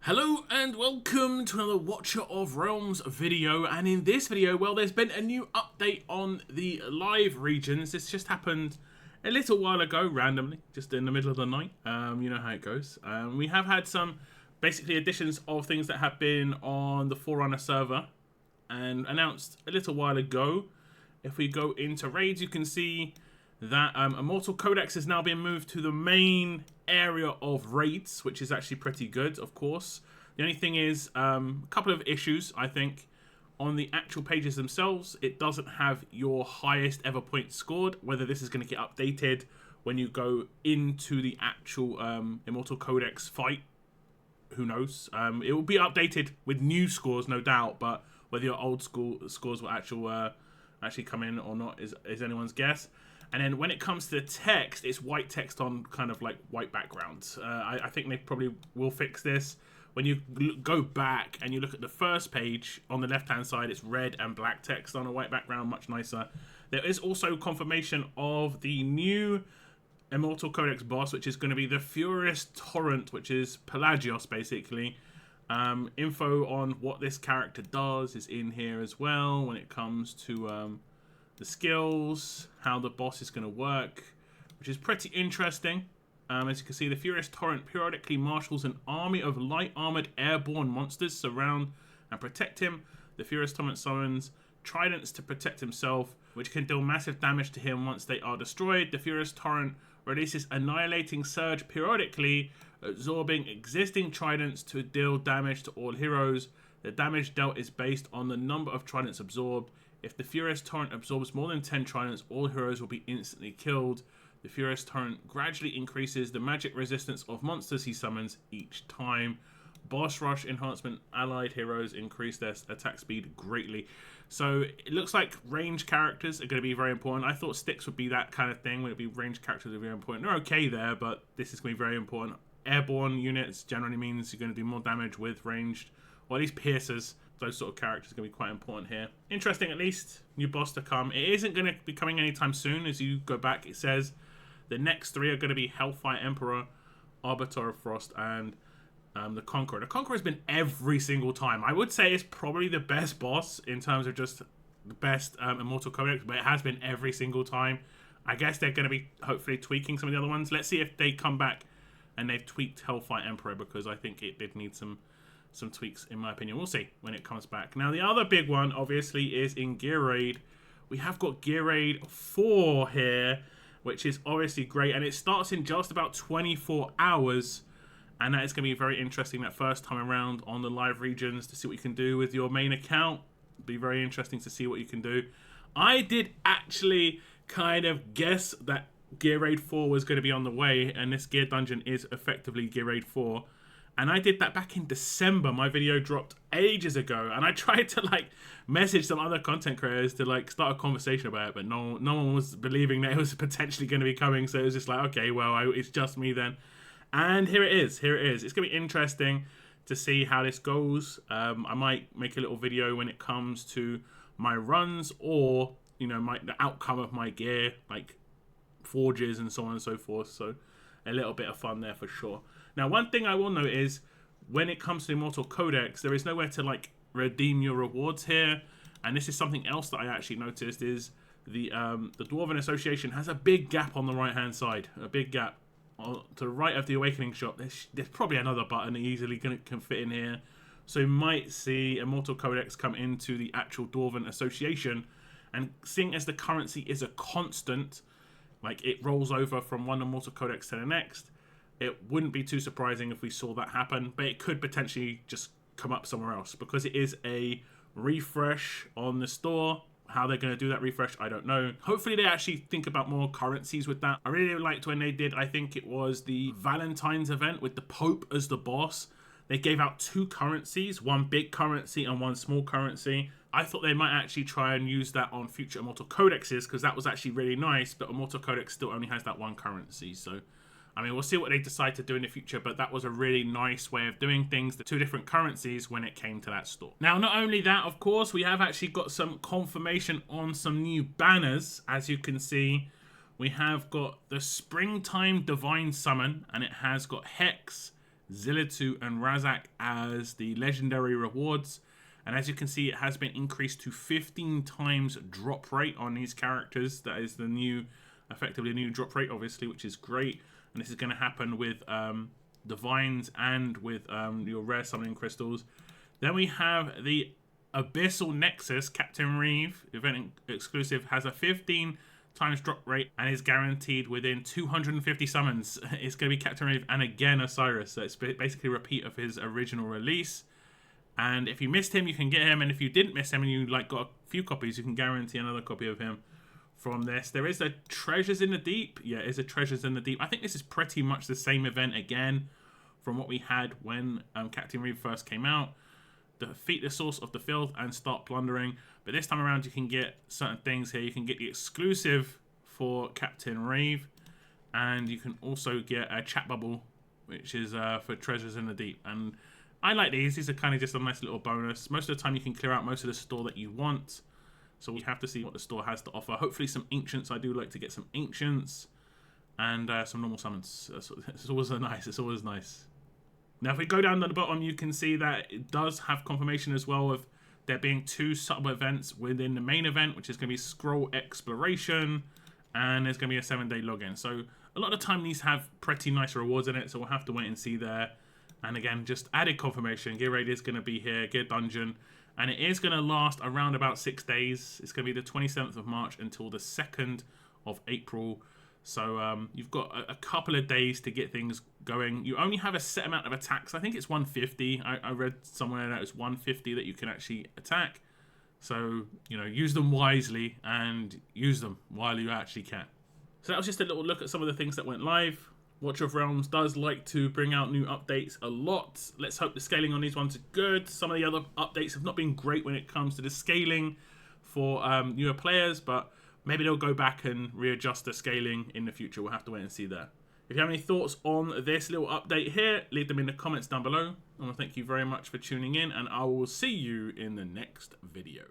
Hello and welcome to another Watcher of Realms video, and in this video, well, there's been a new update on the live regions. This just happened a little while ago, randomly, just in the middle of the night. You know how it goes. We have had some basically additions of things that have been on the Forerunner server and announced a little while ago. If we go into raids, you can see that Immortal Codex has now been moved to the main area of raids, which is actually pretty good, of course. The only thing is a couple of issues, I think. On the actual pages themselves, it doesn't have your highest ever points scored. Whether this is going to get updated when you go into the actual Immortal Codex fight, who knows. It will be updated with new scores, no doubt, but whether your old school scores will actually come in or not is anyone's guess. And then when it comes to the text, it's white text on kind of like white backgrounds. I think they probably will fix this. When you go back and you look at the first page, on the left-hand side, it's red and black text on a white background, much nicer. There is also confirmation of the new Immortal Codex boss, which is going to be the Furious Torrent, which is Pelagios, basically. Info on what this character does is in here as well when it comes to the skills, how the boss is going to work, which is pretty interesting. As you can see, the Furious Torrent periodically marshals an army of light-armored airborne monsters surround and protect him. The Furious Torrent summons tridents to protect himself, which can deal massive damage to him once they are destroyed. The Furious Torrent releases Annihilating Surge periodically, absorbing existing tridents to deal damage to all heroes. The damage dealt is based on the number of tridents absorbed. If the Furious Torrent absorbs more than 10 tridents, all heroes will be instantly killed. The Furious Torrent gradually increases the magic resistance of monsters he summons each time. Boss Rush enhancement, allied heroes increase their attack speed greatly. So it looks like range characters are going to be very important. I thought sticks would be that kind of thing. Would it be range characters would be very important? They're okay there, but this is going to be very important. Airborne units generally means you're going to do more damage with ranged, or at least piercers. Those sort of characters are going to be quite important here. Interesting, at least. New boss to come. It isn't going to be coming anytime soon. As you go back, it says the next three are going to be Hellfire Emperor, Arbiter of Frost, and the Conqueror. The Conqueror has been every single time. I would say it's probably the best boss in terms of just the best Immortal Codex, but it has been every single time. I guess they're going to be hopefully tweaking some of the other ones. Let's see if they come back and they've tweaked Hellfire Emperor, because I think it did need some tweaks, in my opinion. We'll see when it comes back. Now, the other big one, obviously, is in Gear Raid. We have got Gear Raid 4 here, which is obviously great, and it starts in just about 24 hours, and that is going to be very interesting that first time around on the live regions to see what you can do with your main account. It'll be very interesting to see what you can do. I did actually kind of guess that Gear Raid 4 was going to be on the way, and this gear dungeon is effectively Gear Raid 4. And I did that back in December. My video dropped ages ago, and I tried to like message some other content creators to like start a conversation about it, but no one was believing that it was potentially going to be coming. So it was just like, okay, well, it's just me then. And here it is. It's going to be interesting to see how this goes. I might make a little video when it comes to my runs, or the outcome of my gear, like forges and so on and so forth. So a little bit of fun there for sure. Now, one thing I will note is when it comes to Immortal Codex, there is nowhere to like redeem your rewards here. And this is something else that I actually noticed is the Dwarven Association has a big gap on the right-hand side. A big gap to the right of the Awakening shop. There's probably another button that easily can fit in here. So you might see Immortal Codex come into the actual Dwarven Association. And seeing as the currency is a constant, like it rolls over from one Immortal Codex to the next, it wouldn't be too surprising if we saw that happen, but it could potentially just come up somewhere else because it is a refresh on the store. How they're going to do that refresh, I don't know. Hopefully they actually think about more currencies with that. I really liked when they did, I think it was the Valentine's event with the Pope as the boss. They gave out 2 currencies, one big currency and one small currency. I thought they might actually try and use that on future Immortal Codexes because that was actually really nice, but Immortal Codex still only has that one currency, so I mean, we'll see what they decide to do in the future, but that was a really nice way of doing things, the 2 different currencies when it came to that store. Now, not only that, of course, we have actually got some confirmation on some new banners. As you can see, we have got the Springtime Divine Summon, and it has got Hex, Zilitu, and Razak as the legendary rewards. And as you can see, it has been increased to 15 times drop rate on these characters. That is the new, effectively the new drop rate, obviously, which is great. And this is going to happen with Divines and with your rare summoning crystals. Then we have the Abyssal Nexus. Captain Reeve, event exclusive, has a 15 times drop rate and is guaranteed within 250 summons. It's going to be Captain Reeve and again Osiris. So it's basically a repeat of his original release. And if you missed him, you can get him. And if you didn't miss him and you got a few copies, you can guarantee another copy of him from this. There is a Treasures in the Deep. Yeah, it is a Treasures in the Deep. I think this is pretty much the same event again from what we had when Captain Reeve first came out. Defeat the source of the filth and start plundering. But this time around, you can get certain things here. You can get the exclusive for Captain Reeve. And you can also get a chat bubble, which is for Treasures in the Deep. And I like these. These are kind of just a nice little bonus. Most of the time, you can clear out most of the store that you want. So we have to see what the store has to offer. Hopefully some Ancients. I do like to get some Ancients. And some normal summons. It's always nice. It's always nice. Now, if we go down to the bottom, you can see that it does have confirmation as well of there being 2 sub-events within the main event, which is going to be Scroll Exploration. And there's going to be a 7-day login. So a lot of the time, these have pretty nice rewards in it. So we'll have to wait and see there. And again, just added confirmation. Gear Raid is going to be here. Gear Dungeon. And it is going to last around about 6 days. It's going to be the 27th of March until the 2nd of April. So you've got a couple of days to get things going. You only have a set amount of attacks. I think it's 150. I read somewhere that it's 150 that you can actually attack. So, you know, use them wisely and use them while you actually can. So that was just a little look at some of the things that went live. Watcher of Realms does like to bring out new updates a lot. Let's hope the scaling on these ones are good. Some of the other updates have not been great when it comes to the scaling for newer players, but maybe they'll go back and readjust the scaling in the future. We'll have to wait and see there. If you have any thoughts on this little update here, leave them in the comments down below. I want to thank you very much for tuning in, and I will see you in the next video.